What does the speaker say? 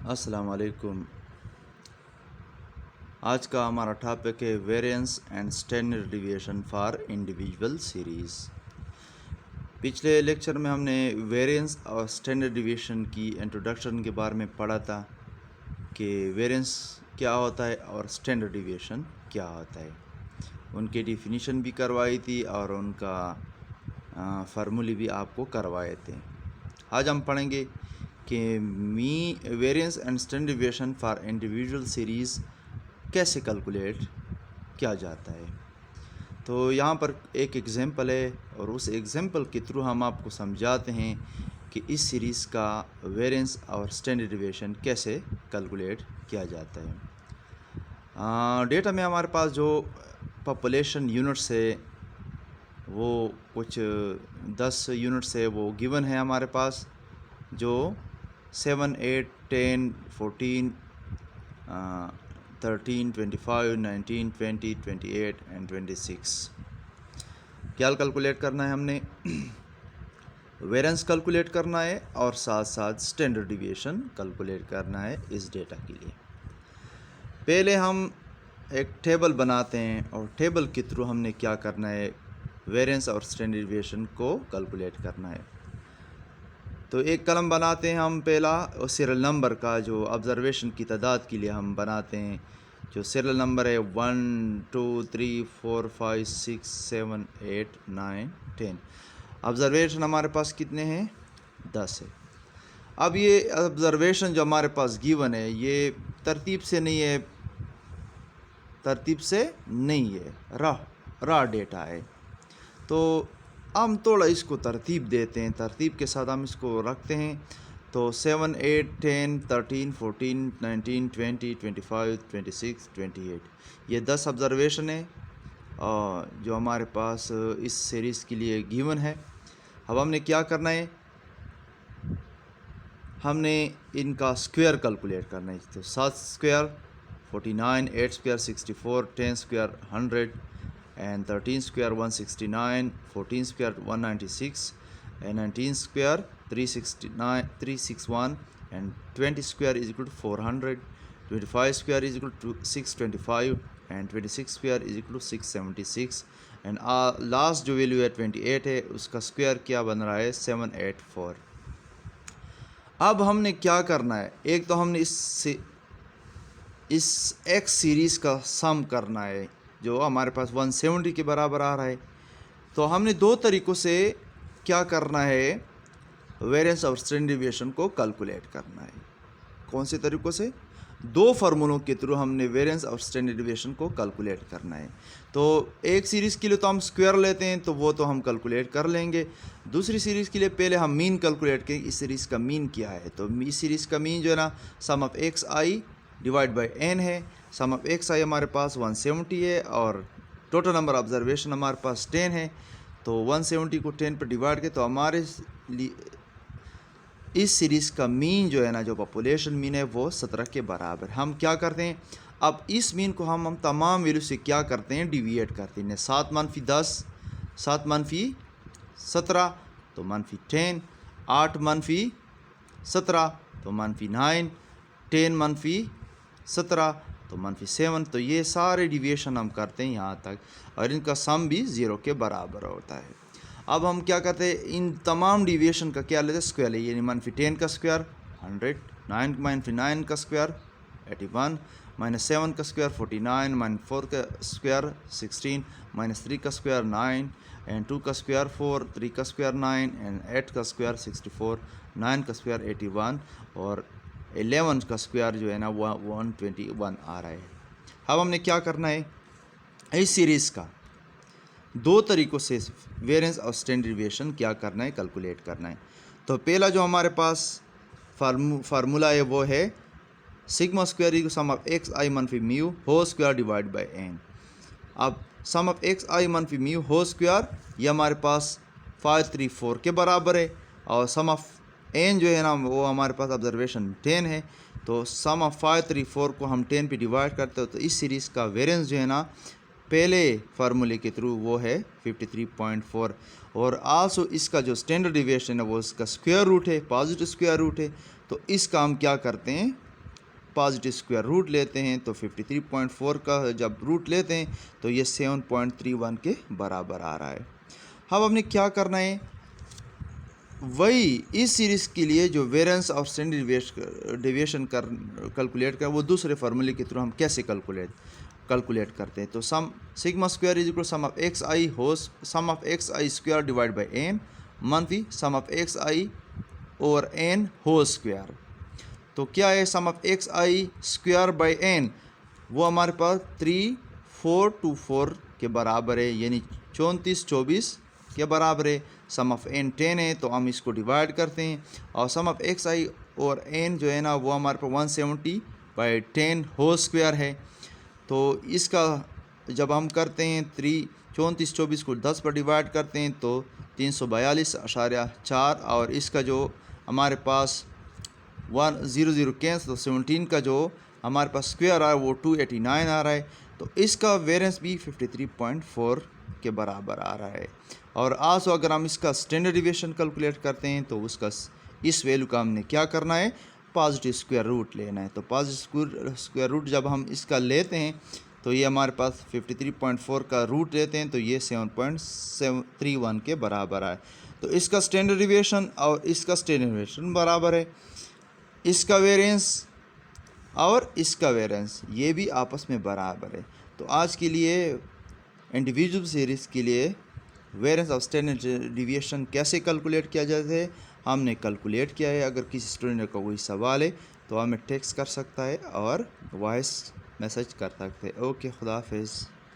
अस्सलाम वालेकुम। आज का हमारा टॉपिक है variance and standard deviation for individual series. पिछले लेक्चर में हमने वेरिएंस और स्टैंडर्ड डिविएशन की इंट्रोडक्शन के बारे में पढ़ा था कि वेरिएंस क्या होता है और स्टैंडर्ड डिविएशन क्या होता है। उनकी डिफिनीशन भी करवाई थी और उनका फार्मूले भी आपको करवाए थे। आज हम पढ़ेंगे कि variance and standard deviation for individual series कैसे कैलकुलेट किया जाता है। तो यहाँ पर एक एग्ज़ाम्पल है और उस एग्ज़ाम्पल के थ्रू हम आपको समझाते हैं कि इस सीरीज़ का वेरिएंस और स्टैंडर्ड डिविएशन कैसे कैलकुलेट किया जाता है। डेटा में हमारे पास जो पॉपुलेशन यूनिट्स है वो कुछ 10 यूनिट्स है, वो गिवन है हमारे पास, जो 7, 8, 10, 14, 13, 25, 19, 20, 28 एंड 26। क्या कैलकुलेट करना है हमने? वेरिएंस कैलकुलेट करना है और साथ साथ स्टैंडर्ड डिविएशन कैलकुलेट करना है इस डेटा के लिए। पहले हम एक टेबल बनाते हैं और टेबल के थ्रू हमने क्या करना है, वेरिएंस और स्टैंडर्ड डिविएशन को कैलकुलेट करना है। तो एक कलम बनाते हैं हम पहला, और सीरियल नंबर का जो ऑब्ज़र्वेशन की तादाद के लिए हम बनाते हैं, जो सीरियल नंबर है 1, 2, 3, 4, 5, 6, 7, 8, 9, 10। ऑब्ज़र्वेशन हमारे पास कितने हैं? 10 है। अब ये ऑब्ज़र्वेशन जो हमारे पास गिवन है ये तरतीब से नहीं है, रॉ डेटा है। तो हम थोड़ा इसको तरतीब देते हैं, तरतीब के साथ हम इसको रखते हैं। तो 7, 8, 10, 13, 14, 19, 20, 25, 26, 28, ये 10 ऑब्ज़र्वेशन है जो हमारे पास इस सीरीज़ के लिए गिवन है। अब हमने क्या करना है, हमने इनका स्क्वायर कैलकुलेट करना है। तो 7 square 49, 8 square 64, 10 square 100 and 13 square 169, 14 square 196 and 19 square 361 and 20 square is equal to 400, 25 square is equal to 625 and 26 square is equal to 676 and last जो वैल्यू है 28 है, उसका स्क्वायर क्या बन रहा है? 784। अब हमने क्या करना है, एक तो हमने इस एक्स सीरीज़ का सम करना है जो हमारे पास 170 के बराबर आ रहा है। तो हमने दो तरीक़ों से क्या करना है, वेरिएंस और स्टैंडर्ड डिविएशन को कैलकुलेट करना है। कौन से तरीक़ों से? दो फार्मूलों के थ्रू हमने वेरिएंस और स्टैंडर्ड डिविएशन को कैलकुलेट करना है। तो एक सीरीज़ के लिए तो हम स्क्वायर लेते हैं, तो वो तो हम कैलकुलेट कर लेंगे। दूसरी सीरीज़ के लिए पहले हम मीन कैलकुलेट करें, इस सीरीज़ का मीन क्या है। तो इस सीरीज़ का मीन जो है ना, sum of x i divide by n है। सम ऑफ एक्स आई हमारे पास 170 है और टोटल नंबर ऑब्जर्वेशन हमारे पास 10 है। तो 170 को 10 पर डिवाइड करें तो हमारे इस सीरीज़ का मीन जो है ना, जो पॉपुलेशन मीन है, वो 17 के बराबर। हम क्या करते हैं, अब इस मीन को हम तमाम वैल्यू से क्या करते हैं, डिविएट करते हैं। 7 - 10, 7 - 17 तो -10, 8 - 17 तो -9, 10 - 17 तो -7। तो ये सारे डिविएशन हम करते हैं यहाँ तक और इनका सम भी 0 के बराबर होता है। अब हम क्या करते हैं, इन तमाम डिविएशन का क्या लेते हैं, स्क्वायर है। यानी -10 का स्क्वायर 100, 9 का स्क्वायर 81, -7 का स्क्वायर 49, -4 का स्क्वायर 16, -3 का स्क्वायर 9 एंड 2 का स्क्वायर 4, 3 का स्क्वायर 9 एंड 8 का स्क्वायर 64, 9 का स्क्वायर 81 और 11 का स्क्वायर जो है ना वो 121 आ रहा है। अब हमने क्या करना है, इस सीरीज़ का दो तरीक़ों से वेरिएंस और स्टैंडर्ड डिविएशन क्या करना है, कैलकुलेट करना है। तो पहला जो हमारे पास फार्मूला है वो है sigma square equal sum of x i मनफी mu whole square divide by n. अब सम ऑफ एक्स आई मनफी म्यू होल स्क्वायर ये हमारे पास 534 के बराबर है और सम ऑफ एन जो है ना वो हमारे पास ऑब्जर्वेशन 10 है। तो सम ऑफ 534 को हम 10 पे डिवाइड करते हो तो इस सीरीज़ का वेरिएंस जो है ना पहले फार्मूले के थ्रू वो है 53.4 और आल्सो इसका जो स्टैंडर्ड डिविएशन है वो इसका स्क्वायर रूट है, पॉजिटिव स्क्वायर रूट है। तो इसका हम क्या करते हैं, पॉजिटिव स्क्वायर रूट लेते हैं तो 53.4 का जब रूट लेते हैं तो ये 7.31 के बराबर आ रहा है। अब हमने क्या करना है, वही इस सीरीज़ के लिए जो वेरिएंस और स्टैंडर्ड डेविएशन कैलकुलेट कर वो दूसरे फार्मूले के थ्रू हम कैसे कैलकुलेट करते हैं। तो sum sigma square is equal sum of x i whose sum of x i square divide by n मनफी सम ऑफ एक्स आई और एन होल स्क्वायर। तो क्या है sum of x i square by n, वो हमारे पास 3424 के बराबर है, यानी 3424 के बराबर है। सम ऑफ एन 10 है तो हम इसको डिवाइड करते हैं, और सम ऑफ एक्स आई और एन जो है ना वो हमारे पास 170/10 होल स्क्वायर है। तो इसका जब हम करते हैं 3424 को 10 पर डिवाइड करते हैं तो 342.4, और इसका जो हमारे पास 100 कैंस तो 17 का जो हमारे पास स्क्वायर आ रहा है वो 289 आ रहा है। तो इसका वेरिएंस भी 53.4 के बराबर आ रहा है। और आल्सो अगर हम इसका स्टैंडर्ड डिविएशन कैलकुलेट करते हैं तो उसका इस वैल्यू का हमने क्या करना है, पॉजिटिव स्क्वायर रूट लेना है। तो पॉजिटिव स्क्वायर रूट जब हम इसका लेते हैं तो ये हमारे पास 53.4 का रूट लेते हैं तो ये 7.31 के बराबर है। तो इसका स्टैंडर्ड डिविएशन और इसका स्टैंडर्ड डिविएशन बराबर है। इसका वेरिएंस और इसका वेरिएंस ये भी आपस में बराबर है। तो आज के लिए इंडिविजुअल सीरीज़ के लिए वेरिएंस ऑफ स्टैंडर्ड डिविएशन कैसे कैलकुलेट किया जाता है हमने कैलकुलेट किया है। अगर किसी स्टूडेंट का कोई सवाल है तो हमें टेक्स्ट कर सकता है और वॉइस मैसेज कर सकते हैं। ओके, खुदा हाफिज़।